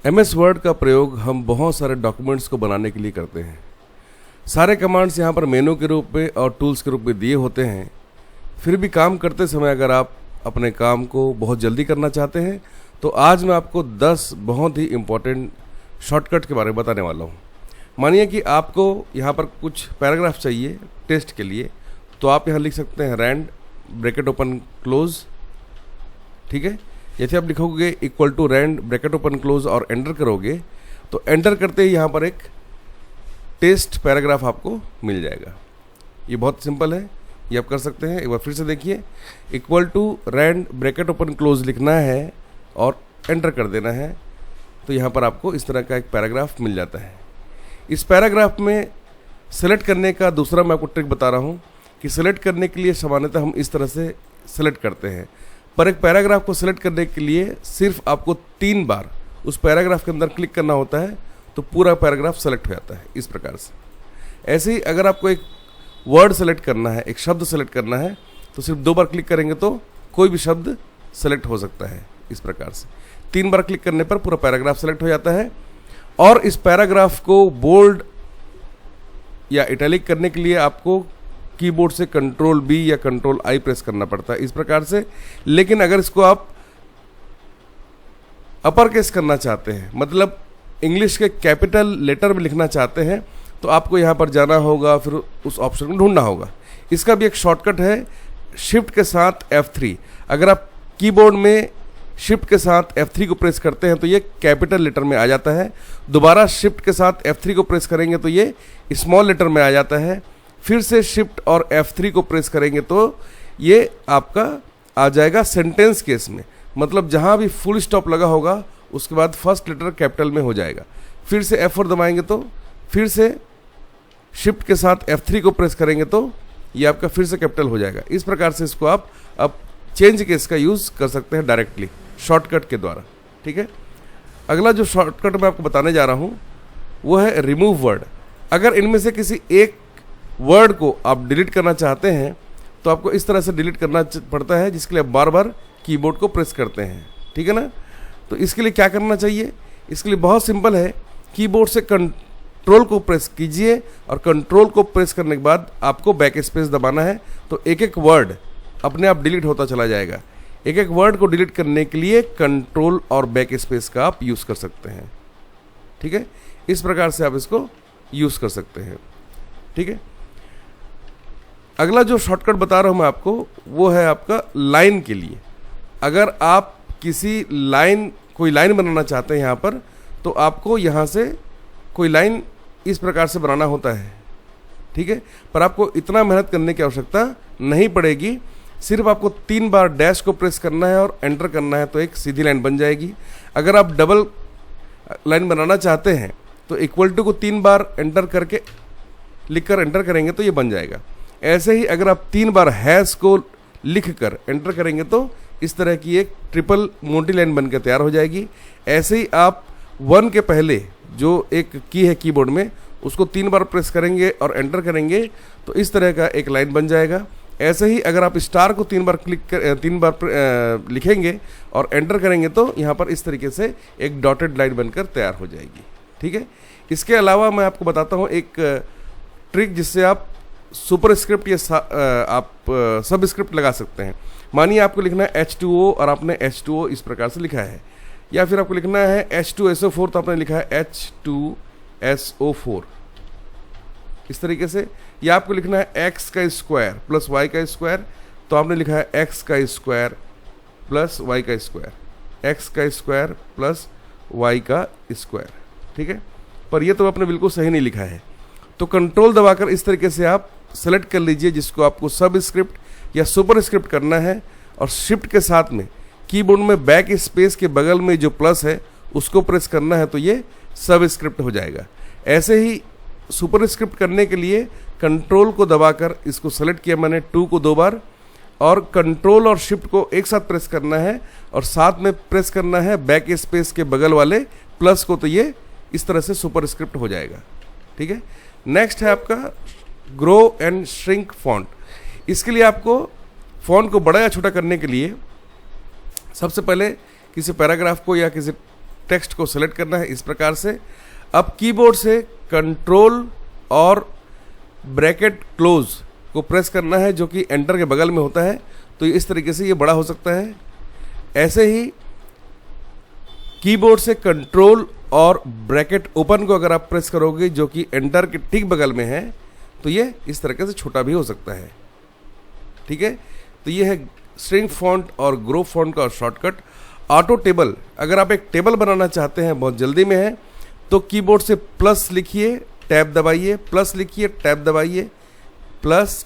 MS word का प्रयोग हम बहुत सारे डॉक्यूमेंट्स को बनाने के लिए करते हैं। सारे कमांड्स यहाँ पर मेनू के रूप में और टूल्स के रूप में दिए होते हैं। फिर भी काम करते समय अगर आप अपने काम को बहुत जल्दी करना चाहते हैं तो आज मैं आपको 10 बहुत ही इम्पोर्टेंट शॉर्टकट के बारे में बताने वाला हूँ। मानिए कि आपको यहाँ पर कुछ पैराग्राफ चाहिए टेस्ट के लिए, तो आप यहाँ लिख सकते हैं रैंड ब्रैकेट ओपन क्लोज। ठीक है, जैसे आप लिखोगे equal to rand bracket open close और एंटर करोगे तो एंटर करते ही यहाँ पर एक टेस्ट पैराग्राफ आपको मिल जाएगा। ये बहुत सिंपल है, ये आप कर सकते हैं। एक बार फिर से देखिए, equal to rand bracket open close लिखना है और एंटर कर देना है, तो यहाँ पर आपको इस तरह का एक पैराग्राफ मिल जाता है। इस पैराग्राफ में सेलेक्ट करने का दूसरा मैं आपको ट्रिक बता रहा हूँ कि सेलेक्ट करने के लिए सामान्यतः हम इस तरह से सेलेक्ट करते हैं, पर एक पैराग्राफ को सेलेक्ट करने के लिए सिर्फ आपको 3 बार उस पैराग्राफ के अंदर क्लिक करना होता है तो पूरा पैराग्राफ सेलेक्ट हो जाता है। इस प्रकार से ऐसे ही अगर आपको एक वर्ड सेलेक्ट करना है, एक शब्द सेलेक्ट करना है, तो सिर्फ 2 बार क्लिक करेंगे तो कोई भी शब्द सेलेक्ट हो सकता है। इस प्रकार से 3 बार क्लिक करने पर पूरा पैराग्राफ सेलेक्ट हो जाता है। और इस पैराग्राफ को बोल्ड या इटैलिक करने के लिए आपको कीबोर्ड से कंट्रोल B या कंट्रोल I प्रेस करना पड़ता है, इस प्रकार से। लेकिन अगर इसको आप अपर केस करना चाहते हैं, मतलब इंग्लिश के कैपिटल लेटर में लिखना चाहते हैं, तो आपको यहाँ पर जाना होगा, फिर उस ऑप्शन को ढूंढना होगा। इसका भी एक शॉर्टकट है, शिफ्ट के साथ F3। अगर आप कीबोर्ड में शिफ्ट के साथ F3 को प्रेस करते हैं तो ये कैपिटल लेटर में आ जाता है। दोबारा शिफ्ट के साथ F3 को प्रेस करेंगे तो ये स्मॉल लेटर में आ जाता है। फिर से शिफ्ट और F3 को प्रेस करेंगे तो ये आपका आ जाएगा सेंटेंस केस में, मतलब जहाँ भी फुल स्टॉप लगा होगा उसके बाद फर्स्ट लेटर कैपिटल में हो जाएगा। फिर से F4 दबाएंगे तो फिर से शिफ्ट के साथ F3 को प्रेस करेंगे तो ये आपका फिर से कैपिटल हो जाएगा। इस प्रकार से इसको आप अब चेंज केस का यूज़ कर सकते हैं डायरेक्टली शॉर्टकट के द्वारा। ठीक है, अगला जो शॉर्टकट मैं आपको बताने जा रहा हूँ वो है रिमूव वर्ड। अगर इनमें से किसी एक वर्ड को आप डिलीट करना चाहते हैं तो आपको इस तरह से डिलीट करना पड़ता है, जिसके लिए आप बार बार कीबोर्ड को प्रेस करते हैं। ठीक है ना, तो इसके लिए क्या करना चाहिए? इसके लिए बहुत सिंपल है, कीबोर्ड से कंट्रोल को प्रेस कीजिए और कंट्रोल को प्रेस करने के बाद आपको बैक स्पेस दबाना है, तो एक एक वर्ड अपने आप डिलीट होता चला जाएगा। एक एक वर्ड को डिलीट करने के लिए कंट्रोल और बैक स्पेस का आप यूज़ कर सकते हैं। ठीक है, इस प्रकार से आप इसको यूज़ कर सकते हैं। ठीक है, अगला जो शॉर्टकट बता रहा हूँ मैं आपको वो है आपका लाइन के लिए। अगर आप किसी लाइन कोई लाइन बनाना चाहते हैं यहाँ पर, तो आपको यहाँ से कोई लाइन इस प्रकार से बनाना होता है। ठीक है, पर आपको इतना मेहनत करने की आवश्यकता नहीं पड़ेगी। सिर्फ आपको 3 बार डैश को प्रेस करना है और एंटर करना है तो एक सीधी लाइन बन जाएगी। अगर आप डबल लाइन बनाना चाहते हैं तो इक्वल टू को 3 बार एंटर करके लिखकर एंटर करेंगे तो ये बन जाएगा। ऐसे ही अगर आप 3 बार हैश को लिखकर एंटर करेंगे तो इस तरह की एक ट्रिपल मोटी लाइन बनकर तैयार हो जाएगी। ऐसे ही आप 1 के पहले जो एक की है कीबोर्ड में उसको 3 बार प्रेस करेंगे और एंटर करेंगे तो इस तरह का एक लाइन बन जाएगा। ऐसे ही अगर आप स्टार को 3 बार लिखेंगे और एंटर करेंगे तो यहाँ पर इस तरीके से एक डॉटेड लाइन बनकर तैयार हो जाएगी। ठीक है, इसके अलावा मैं आपको बताता हूँ एक ट्रिक जिससे आप सुपर स्क्रिप्ट या आप सब स्क्रिप्ट लगा सकते हैं। मानिए आपको लिखना है H2O और आपने H2O इस प्रकार से लिखा है, या फिर आपको लिखना है H2SO4 तो आपने लिखा है H2SO4 इस तरीके से, या आपको लिखना है x का स्क्वायर प्लस y का स्क्वायर तो आपने लिखा है x का स्क्वायर प्लस y का स्क्वायर, x का स्क्वायर प्लस y का स्क्वायर। ठीक है, पर ये तो आपने बिल्कुल सही नहीं लिखा है, तो कंट्रोल दबाकर इस तरीके से आप सेलेक्ट कर लीजिए जिसको आपको सब स्क्रिप्ट या सुपर स्क्रिप्ट करना है, और शिफ्ट के साथ में कीबोर्ड में बैक स्पेस के बगल में जो प्लस है उसको प्रेस करना है तो ये सब स्क्रिप्ट हो जाएगा। ऐसे ही सुपर स्क्रिप्ट करने के लिए कंट्रोल को दबाकर इसको सेलेक्ट किया मैंने 2 को 2 बार, और कंट्रोल और शिफ्ट को एक साथ प्रेस करना है और साथ में प्रेस करना है बैक स्पेस के बगल वाले प्लस को, तो ये इस तरह से सुपर स्क्रिप्ट हो जाएगा। ठीक है, नेक्स्ट है आपका ग्रो एंड श्रिंक फॉन्ट। इसके लिए आपको फॉन्ट को बड़ा या छोटा करने के लिए सबसे पहले किसी पैराग्राफ को या किसी टेक्स्ट को सेलेक्ट करना है इस प्रकार से। अब कीबोर्ड से कंट्रोल और ब्रैकेट क्लोज को प्रेस करना है, जो कि एंटर के बगल में होता है। तो इस तरीके से ये बड़ा हो सकता है। ऐसे ही कीबोर्ड से कंट्रोल और ब्रैकेट ओपन को अगर आप प्रेस करोगे, जो कि एंटर के ठीक बगल में है, तो ये इस तरीके से छोटा भी हो सकता है। ठीक है, तो ये है श्रिंक फॉन्ट और ग्रो फॉन्ट का शॉर्टकट। ऑटो टेबल, अगर आप एक टेबल बनाना चाहते हैं, बहुत जल्दी में है, तो कीबोर्ड से प्लस लिखिए, टैब दबाइए, प्लस लिखिए, टैब दबाइए, प्लस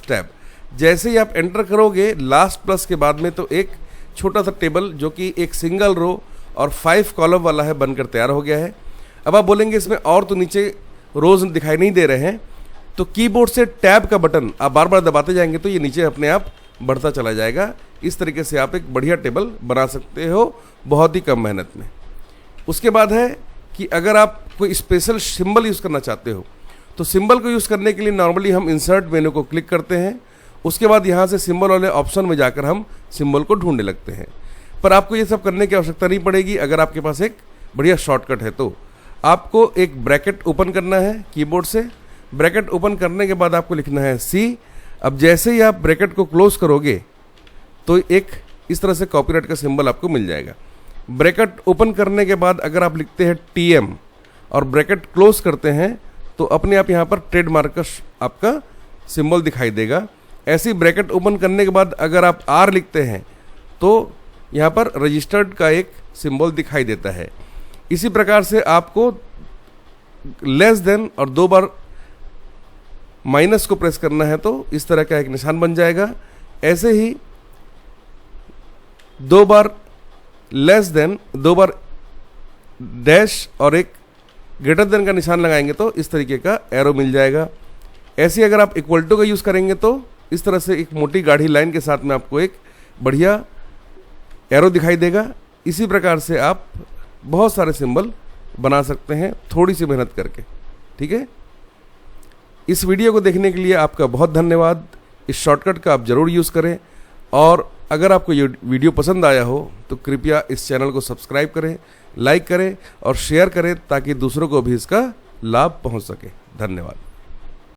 टैब। जैसे ही आप एंटर करोगे लास्ट प्लस के बाद में, तो एक छोटा सा टेबल जो कि एक सिंगल रो और 5 कॉलम वाला है बनकर तैयार हो गया है। अब आप बोलेंगे इसमें और तो नीचे रोज दिखाई नहीं दे रहे हैं, तो कीबोर्ड से टैब का बटन आप बार बार दबाते जाएंगे तो ये नीचे अपने आप बढ़ता चला जाएगा। इस तरीके से आप एक बढ़िया टेबल बना सकते हो बहुत ही कम मेहनत में। उसके बाद है कि अगर आप कोई स्पेशल सिंबल यूज़ करना चाहते हो, तो सिंबल को यूज़ करने के लिए नॉर्मली हम इंसर्ट मेनू को क्लिक करते हैं। उसके बाद यहाँ से सिंबल वाले ऑप्शन में जाकर हम सिंबल को ढूंढने लगते हैं। पर आपको ये सब करने की आवश्यकता नहीं पड़ेगी अगर आपके पास एक बढ़िया शॉर्टकट है। तो आपको एक ब्रैकेट ओपन करना है कीबोर्ड से। ब्रैकेट ओपन करने के बाद आपको लिखना है C। अब जैसे ही आप ब्रैकेट को क्लोज करोगे तो एक इस तरह से कॉपीराइट का सिंबल आपको मिल जाएगा। ब्रैकेट ओपन करने के बाद अगर आप लिखते हैं TM और ब्रैकेट क्लोज करते हैं, तो अपने आप यहाँ पर ट्रेडमार्क का आपका सिंबल दिखाई देगा। ऐसी ब्रैकेट ओपन करने के बाद अगर आप R लिखते हैं, तो यहाँ पर रजिस्टर्ड का एक सिंबल दिखाई देता है। इसी प्रकार से आपको लेस देन और 2 बार माइनस को प्रेस करना है, तो इस तरह का एक निशान बन जाएगा। ऐसे ही 2 बार लेस देन, 2 बार डैश और एक ग्रेटर देन का निशान लगाएंगे तो इस तरीके का एरो मिल जाएगा। ऐसे अगर आप इक्वल टू का यूज़ करेंगे तो इस तरह से एक मोटी गाढ़ी लाइन के साथ में आपको एक बढ़िया एरो दिखाई देगा। इसी प्रकार से आप बहुत सारे सिंबल बना सकते हैं थोड़ी सी मेहनत करके। ठीक है, इस वीडियो को देखने के लिए आपका बहुत धन्यवाद। इस शॉर्टकट का आप ज़रूर यूज़ करें, और अगर आपको ये वीडियो पसंद आया हो तो कृपया इस चैनल को सब्सक्राइब करें, लाइक करें और शेयर करें, ताकि दूसरों को भी इसका लाभ पहुंच सके। धन्यवाद।